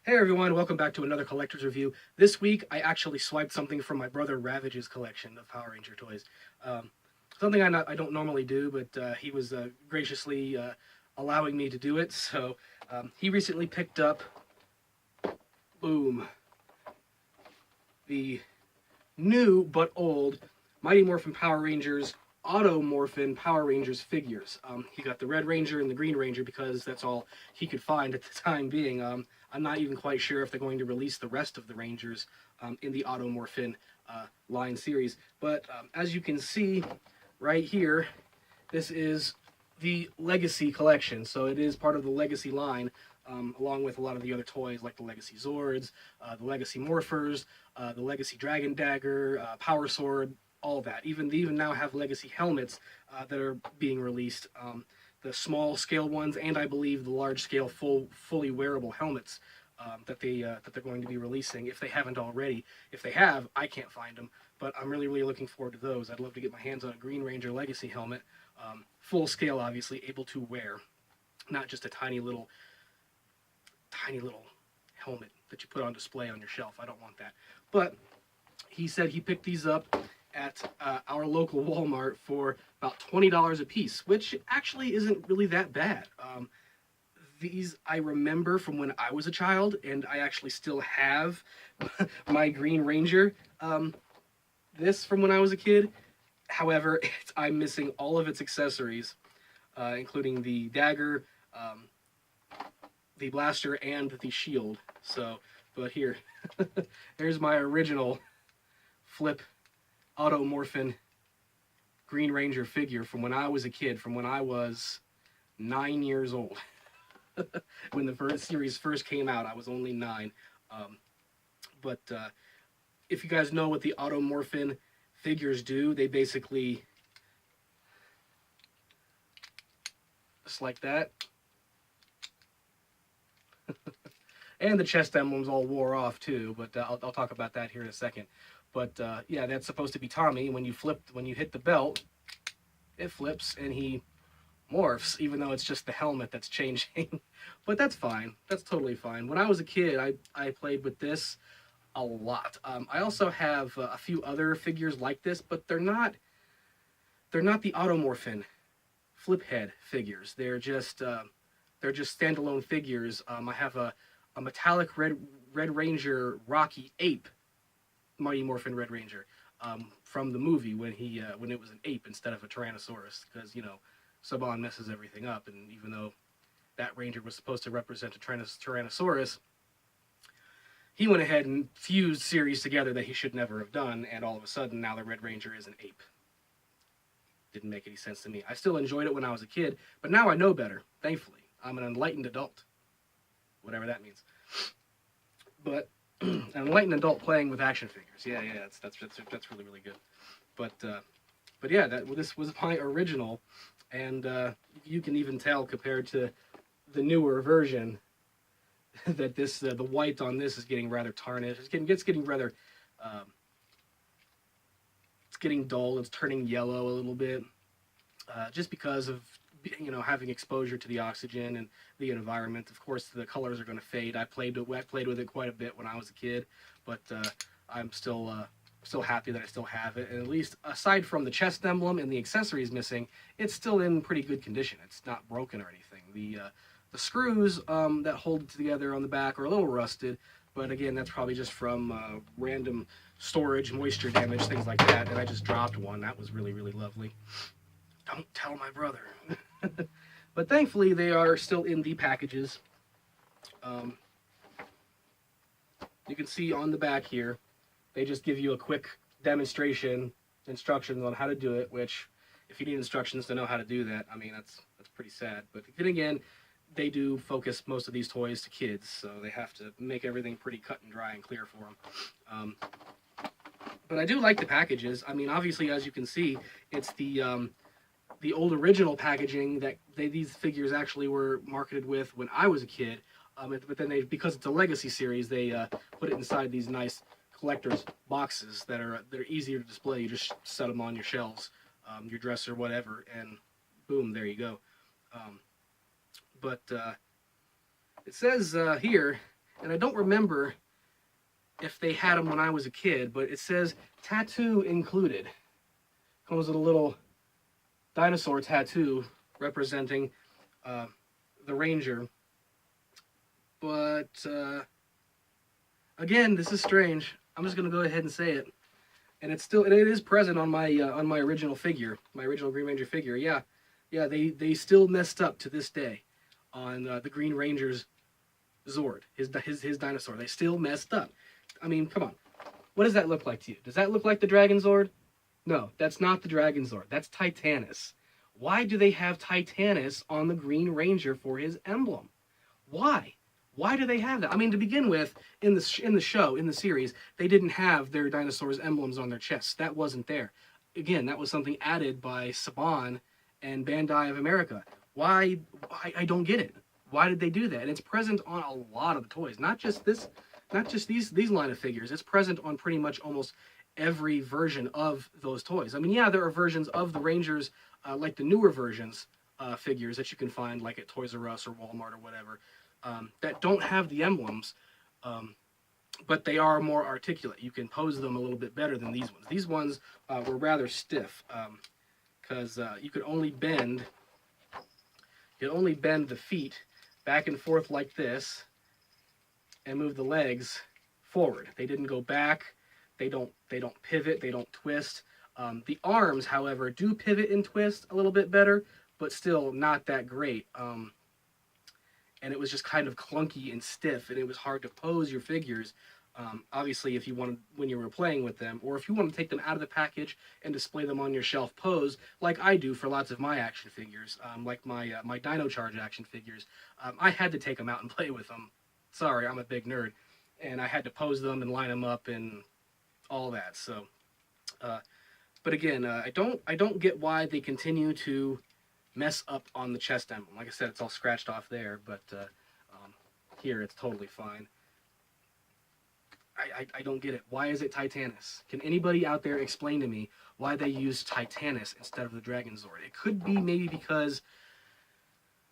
Hey everyone, welcome back to another collector's review. This week I actually swiped something from my brother Ravage's collection of Power Ranger toys. Um, Something I don't normally do, but he was graciously allowing me to do it. So he recently picked up, boom, the new but old Mighty Morphin Power Rangers Auto-Morphin Power Rangers figures. He got the Red Ranger and the Green Ranger because that's all he could find at the time being. I'm not even quite sure if they're going to release the rest of the Rangers in the Auto-Morphin line series. But as you can see right here, this is the Legacy collection. So it is part of the Legacy line, along with a lot of the other toys like the Legacy Zords, the Legacy Morphers, the Legacy Dragon Dagger, Power Sword, all that. They even now have Legacy helmets that are being released. The small scale ones, and I believe the large scale fully wearable helmets that they're going to be releasing, if they haven't already. If they have, I can't find them, but I'm really looking forward to those. I'd love to get my hands on a Green Ranger Legacy helmet, full scale, obviously, able to wear, not just a tiny little helmet that you put on display on your shelf. I don't want that. But he said he picked these up at our local Walmart for about $20 a piece, which actually isn't really that bad. These I remember from when I was a child, and I actually still have my Green Ranger. This from when I was a kid. However, I'm missing all of its accessories, including the dagger, the blaster, and the shield. So, but here, there's my original flip Auto-Morphin Green Ranger figure from when I was a kid, from when I was 9 years old. When the first series first came out, I was only 9. But if you guys know what the Auto-Morphin figures do, they basically, just like that. And the chest emblems all wore off too, but I'll talk about that here in a second. But yeah, that's supposed to be Tommy. When you hit the belt, it flips and he morphs, even though it's just the helmet that's changing. But that's fine. That's totally fine. When I was a kid, I played with this a lot. I also have a few other figures like this, but they're not the Auto-Morphin flip head figures. They're just standalone figures. I have a metallic Red Ranger Rocky Ape Mighty Morphin Red Ranger from the movie when it was an ape instead of a Tyrannosaurus, because Saban messes everything up, and even though that Ranger was supposed to represent a Tyrannosaurus, he went ahead and fused series together that he should never have done, and all of a sudden now the Red Ranger is an ape. Didn't make any sense to me. I still enjoyed it when I was a kid, but now I know better, thankfully. I'm an enlightened adult, whatever that means. But an enlightened adult playing with action figures. Yeah, that's really good. But yeah, this was my original, and you can even tell compared to the newer version that this the white on this is getting rather tarnished. It's getting rather it's getting dull. It's turning yellow a little bit, just because of having exposure to the oxygen and the environment. Of course, the colors are going to fade. I played with it quite a bit when I was a kid, but I'm still happy that I still have it. And at least aside from the chest emblem and the accessories missing, it's still in pretty good condition. It's not broken or anything. The screws that hold it together on the back are a little rusted, but again, that's probably just from random storage, moisture damage, things like that. And I just dropped one. That was really lovely. Don't tell my brother. But thankfully, they are still in the packages. You can see on the back here, they just give you a quick demonstration, instructions on how to do it, which, if you need instructions to know how to do that, I mean, that's pretty sad. But then again, they do focus most of these toys to kids, so they have to make everything pretty cut and dry and clear for them. But I do like the packages. I mean, obviously, as you can see, it's the old original packaging that these figures actually were marketed with when I was a kid. But then because it's a Legacy series, they put it inside these nice collector's boxes that are easier to display. You just set them on your shelves, your dresser, whatever, and boom, there you go. But it says here and I don't remember if they had them when I was a kid, but it says tattoo included. Comes with a little dinosaur tattoo representing the Ranger. But again, this is strange. I'm just gonna go ahead and say it, and it is present on my original figure, my original Green Ranger figure. Yeah, they still messed up to this day on the Green Ranger's Zord, his dinosaur. They still messed up. I mean, come on. What does that look like to you? Does that look like the Dragon Zord? No, that's not the Dragon Zord. That's Titanus. Why do they have Titanus on the Green Ranger for his emblem? Why? Why do they have that? I mean, to begin with, in the series, they didn't have their dinosaurs' emblems on their chests. That wasn't there. Again, that was something added by Saban and Bandai of America. Why? I don't get it. Why did they do that? And it's present on a lot of the toys, not just these line of figures. It's present on pretty much almost every version of those toys. I mean, yeah, there are versions of the Rangers, like the newer versions, figures that you can find like at Toys R Us or Walmart or whatever, that don't have the emblems, but they are more articulate. You can pose them a little bit better than these ones. These ones were rather stiff, because you could only bend the feet back and forth like this and move the legs forward. They didn't go back. They don't pivot. They don't twist. The arms, however, do pivot and twist a little bit better, but still not that great. And it was just kind of clunky and stiff, and it was hard to pose your figures. Obviously, if you wanted, when you were playing with them, or if you want to take them out of the package and display them on your shelf pose, like I do for lots of my action figures, like my Dino Charge action figures, I had to take them out and play with them. Sorry, I'm a big nerd, and I had to pose them and line them up and all that. So, but again, I don't get why they continue to mess up on the chest emblem. Like I said, it's all scratched off there, but here it's totally fine. I don't get it. Why is it Titanus? Can anybody out there explain to me why they used Titanus instead of the Dragon Zord? It could be maybe because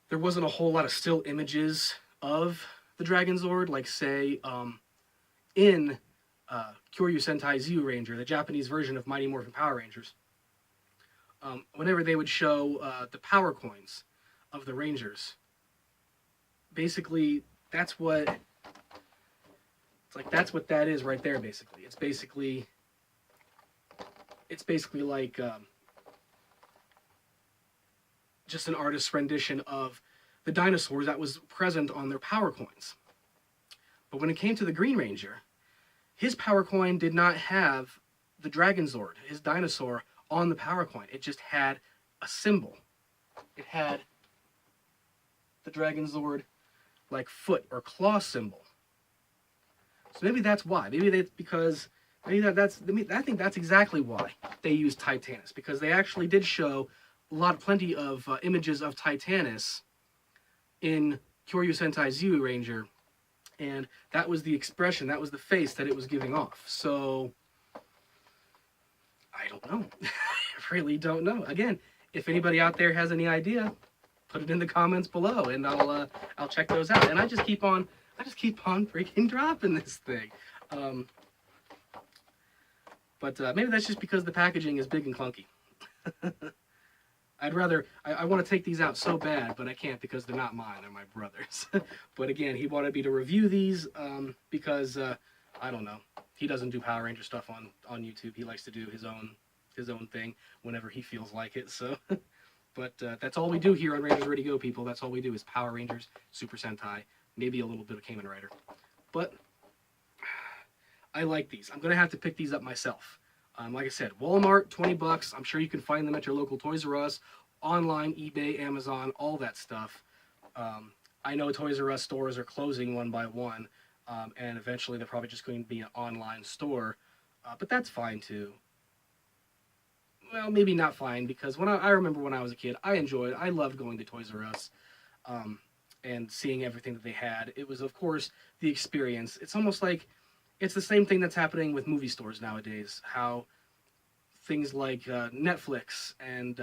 there wasn't a whole lot of still images of the Dragon Zord, like say in Kyoryu Sentai Zyuranger, the Japanese version of Mighty Morphin Power Rangers. Whenever they would show the power coins of the Rangers, basically that's what that is right there. Basically, it's basically like just an artist's rendition of the dinosaurs that was present on their power coins. But when it came to the Green Ranger, his power coin did not have the Dragon Zord, his dinosaur, on the power coin. It just had a symbol. It had the Dragon Zord like foot or claw symbol. So maybe that's why. Maybe that's because I think that's exactly why they used Titanus, because they actually did show plenty of images of Titanus in Kyoryu Sentai Zyuranger, and that was the expression, that was the face that it was giving off. So I don't know. I really don't know. Again, if anybody out there has any idea, put it in the comments below, and I'll check those out. And I just keep on freaking dropping this thing. But maybe that's just because the packaging is big and clunky. I want to take these out so bad, but I can't because they're not mine, they're my brother's. But again, he wanted me to review these because, I don't know, he doesn't do Power Ranger stuff on YouTube. He likes to do his own thing whenever he feels like it, so... But that's all we do here on Rangers Ready Go, people. That's all we do is Power Rangers, Super Sentai, maybe a little bit of Kamen Rider. But I like these. I'm going to have to pick these up myself. Like I said, Walmart, 20 bucks. I'm sure you can find them at your local Toys R Us, online, eBay, Amazon, all that stuff. I know Toys R Us stores are closing one by one, and eventually they're probably just going to be an online store. But that's fine, too. Well, maybe not fine, because I remember when I was a kid, I loved going to Toys R Us and seeing everything that they had. It was, of course, the experience. It's almost like it's the same thing that's happening with movie stores nowadays, how things like Netflix and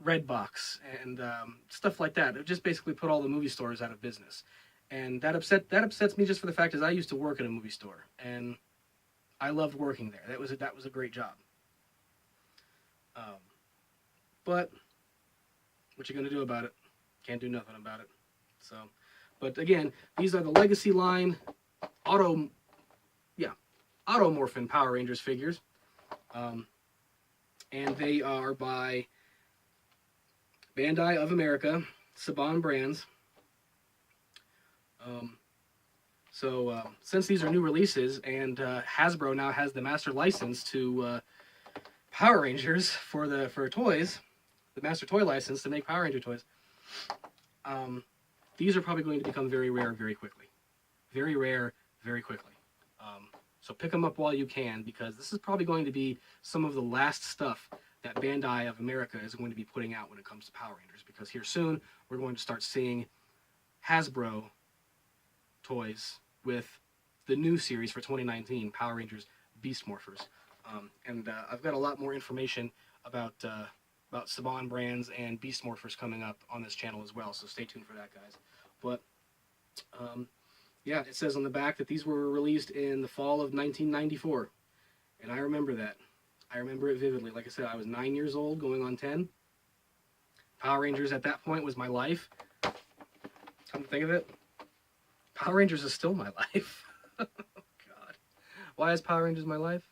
Redbox and stuff like that have just basically put all the movie stores out of business. And that upsets me just for the fact is I used to work at a movie store, and I loved working there. That was a great job. Um, but what you gonna do about it? Can't do nothing about it. So, but again, these are the Legacy line auto, yeah, Auto-Morphin Power Rangers figures, and they are by Bandai of America, Saban Brands. Since these are new releases, and Hasbro now has the master license to Power Rangers for toys, the master toy license to make Power Ranger toys, these are probably going to become very rare very quickly. Very rare very quickly. So pick them up while you can, because this is probably going to be some of the last stuff that Bandai of America is going to be putting out when it comes to Power Rangers, because here soon we're going to start seeing Hasbro toys with the new series for 2019, Power Rangers Beast Morphers. I've got a lot more information about Saban Brands and Beast Morphers coming up on this channel as well, so stay tuned for that, guys. But yeah, it says on the back that these were released in the fall of 1994, and I remember that. I remember it vividly. Like I said, I was 9 years old, going on 10. Power Rangers at that point was my life. Come to think of it, Power Rangers is still my life. Oh, God. Why is Power Rangers my life?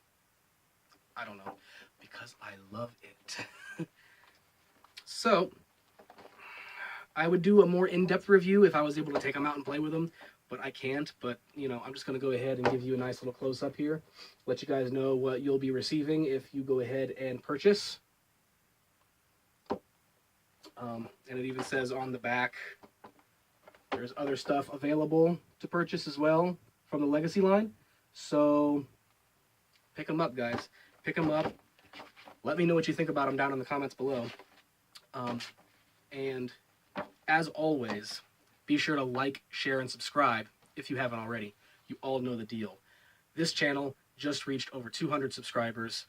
I don't know. Because I love it. So, I would do a more in-depth review if I was able to take them out and play with them, but I can't. But, you know, I'm just going to go ahead and give you a nice little close-up here. Let you guys know what you'll be receiving if you go ahead and purchase. And it even says on the back, there's other stuff available to purchase as well from the Legacy line. So pick them up, guys. Pick them up. Let me know what you think about them down in the comments below. And as always, be sure to like, share, and subscribe if you haven't already. You all know the deal. This channel just reached over 200 subscribers.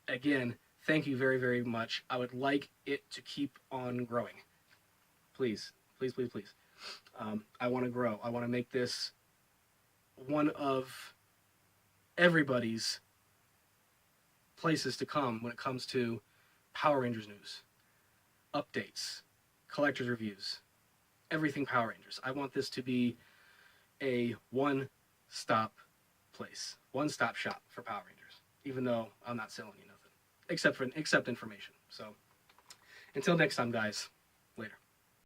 Again, thank you very, very much. I would like it to keep on growing. Please, please, please, please. I want to grow. I want to make this one of everybody's places to come when it comes to Power Rangers news, updates, collector's reviews, everything Power Rangers. I want this to be a one-stop place, one-stop shop for Power Rangers, even though I'm not selling you nothing, except information. So until next time, guys.